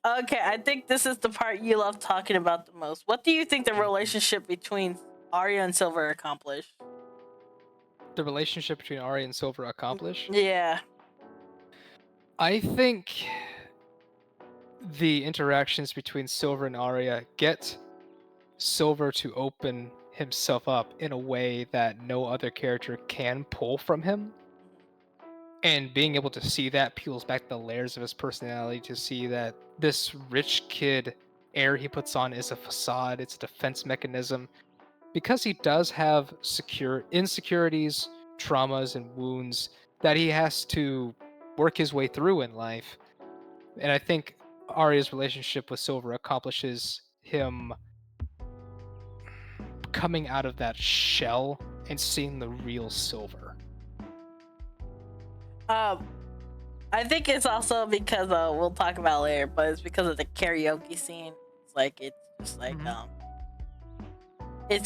Okay, I think this is the part you love talking about the most. What do you think the relationship between Arya and Silver accomplished? The relationship between Arya and Silver accomplish? Yeah. I think the interactions between Silver and Arya get Silver to open himself up in a way that no other character can pull from him. And being able to see that peels back the layers of his personality to see that this rich kid air he puts on is a facade, it's a defense mechanism. Because he does have secure insecurities, traumas, and wounds that he has to work his way through in life. And I think Arya's relationship with Silver accomplishes him coming out of that shell and seeing the real Silver. Um, I think it's also because we'll talk about it later, but it's because of the karaoke scene. It's just like it's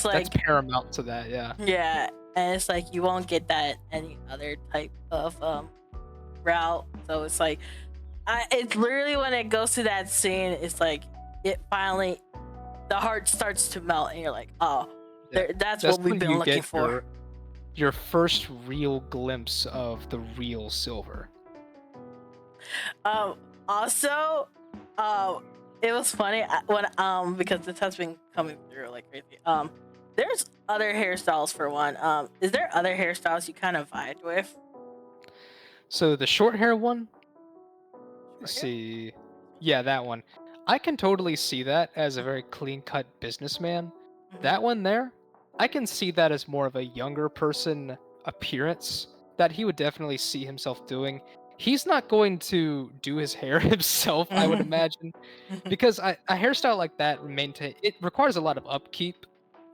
like That's paramount to that, yeah. yeah, and it's like you won't get that any other type of route. So it's like it's literally when it goes to that scene, it's like it finally the heart starts to melt, and you're like, oh, Yeah. that's what we've when been you looking get for. your first real glimpse of the real Silver. Also, it was funny when because this has been coming through like crazy. There's other hairstyles for one. Is there other hairstyles you kind of vibed with? So the short hair one, Short hair? see, yeah, that one. I can totally see that as a very clean-cut businessman. That one there, I can see that as more of a younger person appearance that he would definitely see himself doing. He's not going to do his hair himself, I would imagine, because a hairstyle like that it requires a lot of upkeep.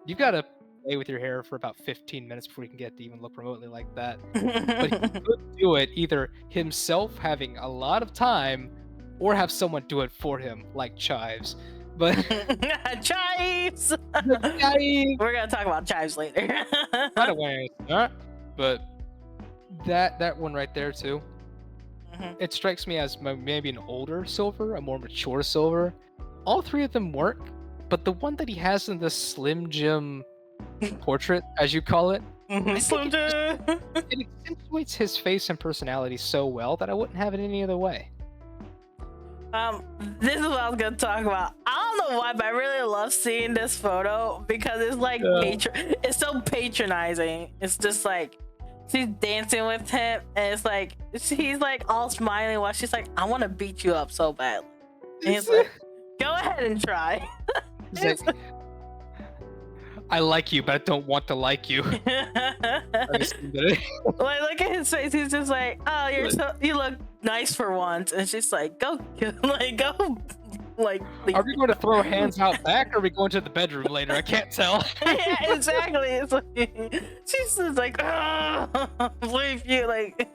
You've got to play with your hair for about 15 minutes before you can get it to even look remotely like that. But he could do it either himself having a lot of time or have someone do it for him, like Chives. But Chives. Chives! We're gonna talk about chives later. By the way, but that one right there too. It strikes me as maybe an older Silver, a more mature Silver. All three of them work, but the one that he has in the Slim Jim portrait, as you call it, it accentuates his face and personality so well that I wouldn't have it any other way. This is what I was gonna talk about. I don't know why, but I really love seeing this photo because it's like it's so patronizing. It's just like she's dancing with him, and it's like he's like all smiling while she's like, "I want to beat you up so badly." And he's like, "Go ahead and try." He's like, I like you, but I don't want to like you. Like, look at his face. He's just like, "Oh, you look nice for once," and she's like, "Go, like, go." Like, are we going to throw hands out back, or are we going to the bedroom later? I can't tell. Yeah, exactly. It's like she's just like, "Oh, leave you." Like,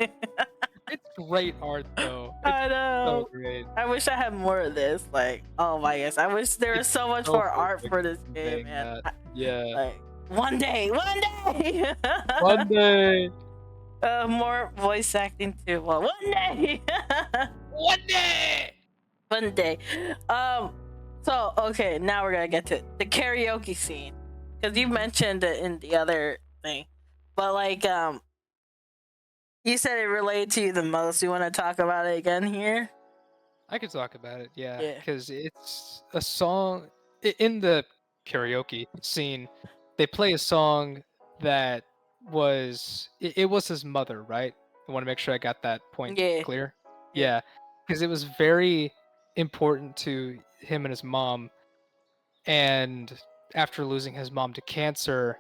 it's great art though. I know. So great. I wish I had more of this. Like, oh my gosh, I wish there was so much more art for this game, man. Yeah. Like, one day. One day. More voice acting too. Well, one day. One day. One day. So okay, now we're gonna get to the karaoke scene because you mentioned it in the other thing, but like you said it related to you the most. You want to talk about it again here? I could talk about it, yeah, because it's a song in the karaoke scene. They play a song that was it was his mother, right? I want to make sure I got that point clear. Yeah, because it was very important to him and his mom. And after losing his mom to cancer,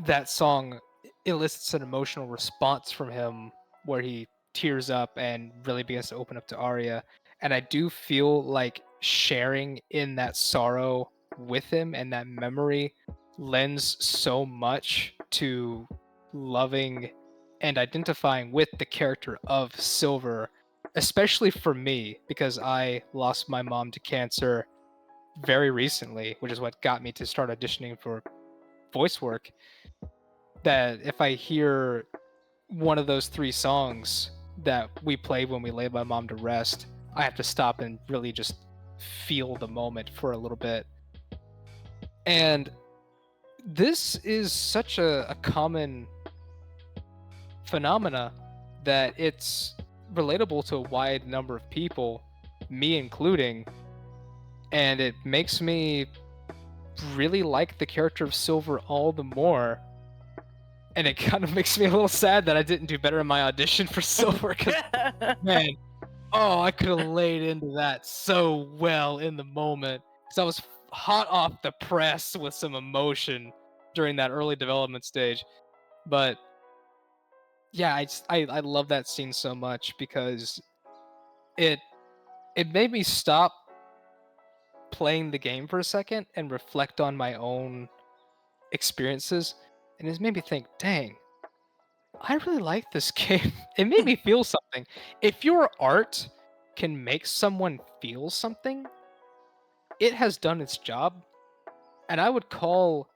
that song elicits an emotional response from him where he tears up and really begins to open up to Arya. And I do feel like sharing in that sorrow with him and that memory lends so much to loving and identifying with the character of Silver, especially for me, because I lost my mom to cancer very recently, which is what got me to start auditioning for voice work. That if I hear one of those three songs that we played when we laid my mom to rest, I have to stop and really just feel the moment for a little bit. And this is such a common phenomena that it's relatable to a wide number of people, me including, and it makes me really like the character of Silver all the more. And it kind of makes me a little sad that I didn't do better in my audition for Silver, because man, oh, I could have laid into that so well in the moment, because I was hot off the press with some emotion during that early development stage. But yeah, I love that scene so much because it made me stop playing the game for a second and reflect on my own experiences, and it made me think, dang, I really like this game. It made me feel something. If your art can make someone feel something, it has done its job. And I would call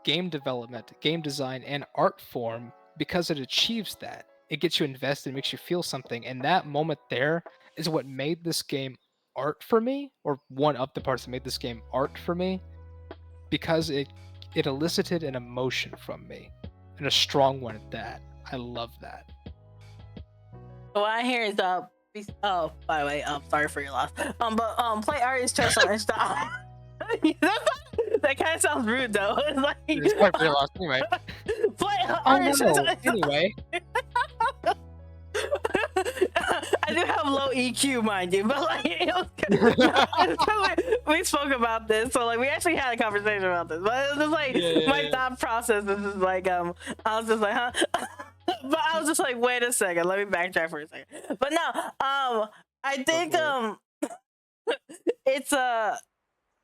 game development, game design, and art form, because it achieves that. It gets you invested, makes you feel something. And that moment there is what made this game art for me, or one of the parts that made this game art for me, because it elicited an emotion from me, and a strong one at that. I love that. What I hear is oh, by the way, sorry for your loss. But play artist choice on Insta. That kind of sounds rude though. It's like It's quite for your loss anyway. Play artist choice on Insta. Anyway. I do have low EQ, mind you, but like we spoke about this, so like we actually had a conversation about this. But it was just like my thought process is just like I was just like, huh? But I was just like, wait a second, let me backtrack for a second. But no, I think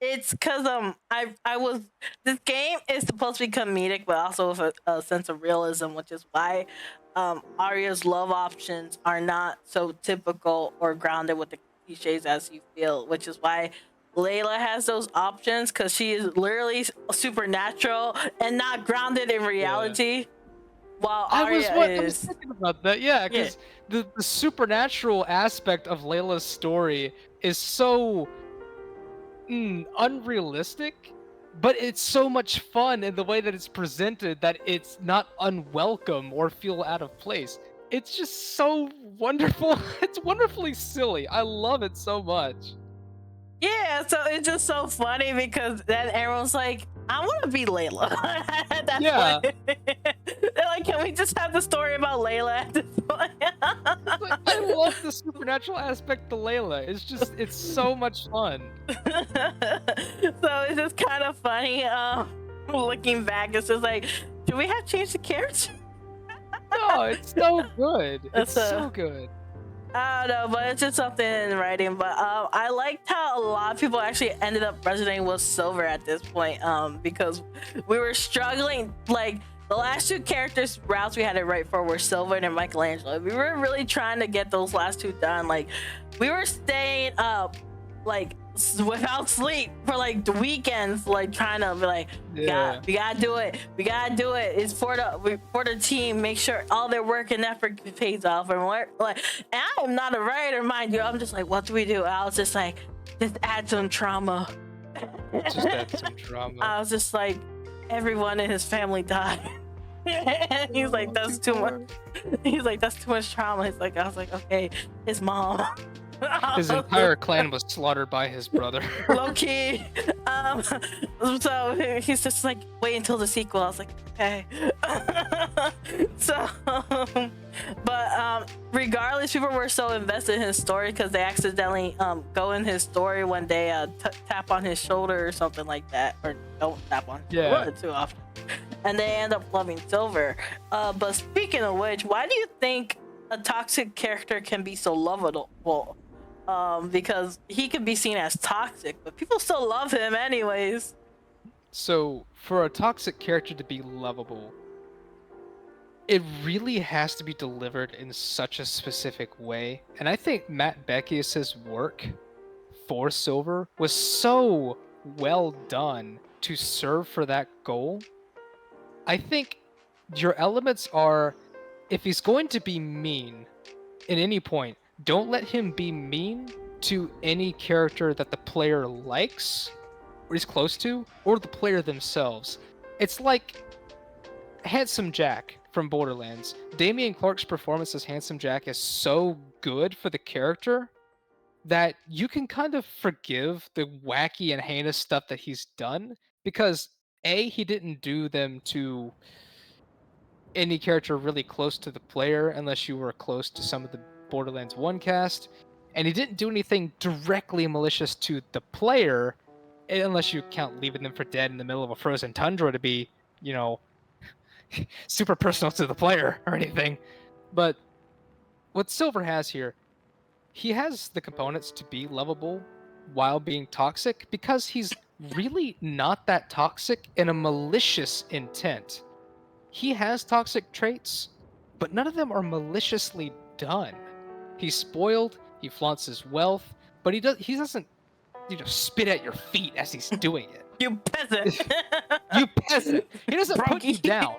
it's because I was, this game is supposed to be comedic but also with a sense of realism, which is why Arya's love options are not so typical or grounded with the cliches as you feel, which is why Layla has those options, because she is literally supernatural and not grounded in reality. While Arya I was thinking about that, because the supernatural aspect of Layla's story is so unrealistic, but it's so much fun in the way that it's presented that it's not unwelcome or feel out of place. It's just so wonderful. It's wonderfully silly. I love it so much. Yeah, so it's just so funny because then everyone's like, I want to be Layla. That's they're like, can we just have the story about Layla at this point? I love the supernatural aspect to Layla. It's so much fun. So it's just kind of funny. Looking back, it's just like, should we have changed the character? No, it's so good. It's so good. I don't know, but it's just something in writing. But I liked how a lot of people actually ended up resonating with Silver at this point, because we were struggling. Like, the last two characters routes we had to write for were Silver and Michelangelo. We were really trying to get those last two done. Like, we were staying up like without sleep for like the weekends, like trying to be like, we gotta do it, it's for the team, make sure all their work and effort pays off. And we're like, and I am not a writer, mind you, I'm just like, what do we do? I was just like, just add some trauma. I was just like, everyone in his family died. And he's like, that's too much. He's like, that's too much trauma. He's like, I was like, okay, his mom. His entire clan was slaughtered by his brother. Low key. So he's just like, wait until the sequel. I was like, okay. So, but regardless, people were so invested in his story because they accidentally go in his story when they tap on his shoulder or something like that, or don't tap on his shoulder too often, and they end up loving Silver. But speaking of which, why do you think a toxic character can be so lovable? Because he can be seen as toxic, but people still love him anyways. So for a toxic character to be lovable, it really has to be delivered in such a specific way. And I think Matt Beckius's work for Silver was so well done to serve for that goal. I think your elements are, if he's going to be mean at any point, don't let him be mean to any character that the player likes or is close to, or the player themselves. It's like Handsome Jack from Borderlands. Damian Clark's performance as Handsome Jack is so good for the character that you can kind of forgive the wacky and heinous stuff that he's done, because A, he didn't do them to any character really close to the player unless you were close to some of the Borderlands 1 cast, and he didn't do anything directly malicious to the player unless you count leaving them for dead in the middle of a frozen tundra to be, you know, super personal to the player or anything. But what Silver has here, he has the components to be lovable while being toxic, because he's really not that toxic in a malicious intent. He has toxic traits, but none of them are maliciously done. He's spoiled, he flaunts his wealth, but he doesn't, spit at your feet as he's doing it. You peasant! You peasant! He doesn't put you down.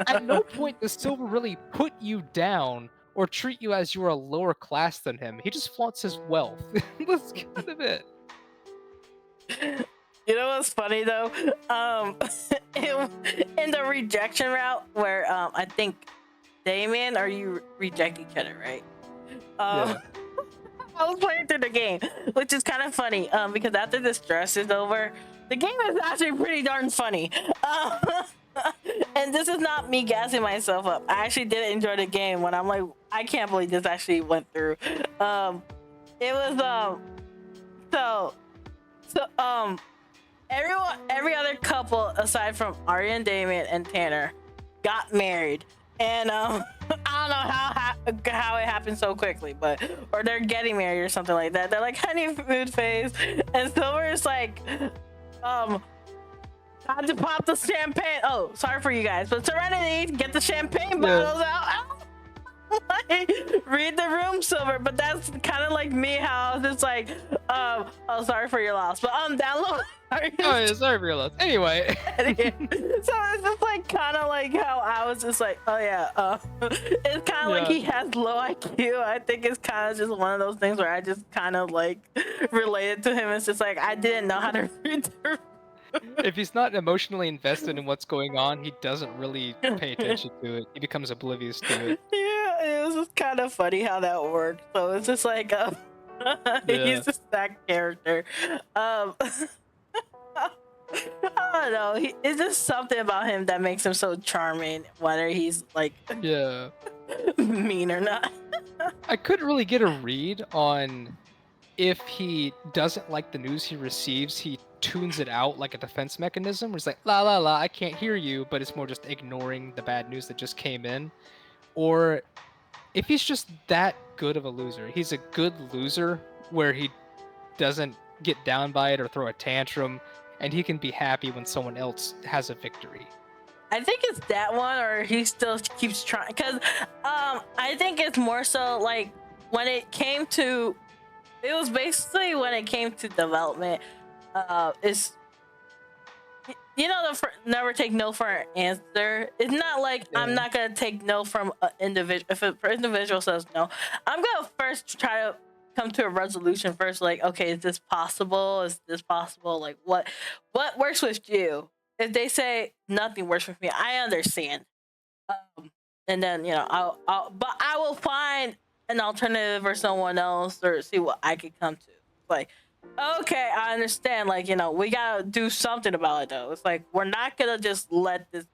At no point does Silver really put you down or treat you as you're a lower class than him. He just flaunts his wealth. That's kind of it. You know what's funny though? In the rejection route where I think Damien, are you reject each other, right? Yeah. I was playing through the game, which is kind of funny because after the stress is over, the game is actually pretty darn funny. And this is not me gassing myself up. I actually did enjoy the game when I'm like, I can't believe this actually went through. It was every other couple aside from Arya and Damien and Tanner got married, and I don't know how it happened so quickly, or they're getting married or something like that. They're like honeymoon phase, and Silver is like, time to pop the champagne. Oh, sorry for you guys, but Serenity, get the champagne bottles out. Like, read the room, Silver. But that's kind of like me, how I was just like, oh, sorry for your loss, but download. Oh yeah, sorry for your loss. Anyway. So it's just like kind of like how I was just like, oh yeah, it's kind of like he has low IQ. I think it's kind of just one of those things where I just kind of like related to him. It's just like I didn't know how to read the room. If he's not emotionally invested in what's going on, he doesn't really pay attention to it. He becomes oblivious to it. Yeah, it was just kind of funny how that worked. So it's just like, he's just that character. I don't know. It's just something about him that makes him so charming, whether he's like, mean or not. I couldn't really get a read on if he doesn't like the news he receives, he tunes it out like a defense mechanism, where it's like, la la la, I can't hear you, but it's more just ignoring the bad news that just came in. Or if he's just that good of a loser. He's a good loser where he doesn't get down by it or throw a tantrum, and he can be happy when someone else has a victory. I think it's that one, or he still keeps trying, because I think it's more so like when it came to, it was basically when it came to development, is, you know, never take no for an answer. It's not like I'm not gonna take no from an individual. If an individual says no, I'm gonna first try to come to a resolution first. Like, okay, is this possible? Is this possible? Like, what works with you? If they say nothing works with me, I understand. And then, you know, but I will find an alternative or someone else, or see what I could come to. Like, okay, I understand. Like, you know, we gotta do something about it though. It's like, we're not gonna just let this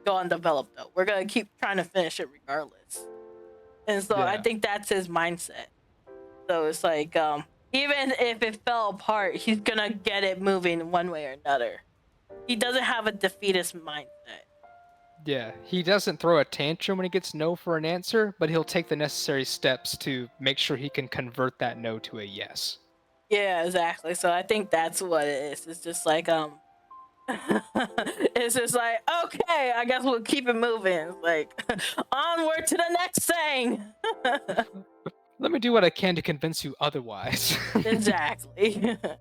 go undeveloped though. We're gonna keep trying to finish it regardless. And so I think that's his mindset. So it's like, even if it fell apart, he's gonna get it moving one way or another. He doesn't have a defeatist mindset. Yeah, he doesn't throw a tantrum when he gets no for an answer, but he'll take the necessary steps to make sure he can convert that no to a yes. Yeah, exactly. So I think that's what it is. It's just like, it's just like, okay, I guess we'll keep it moving. It's like, onward to the next thing. Let me do what I can to convince you otherwise. Exactly.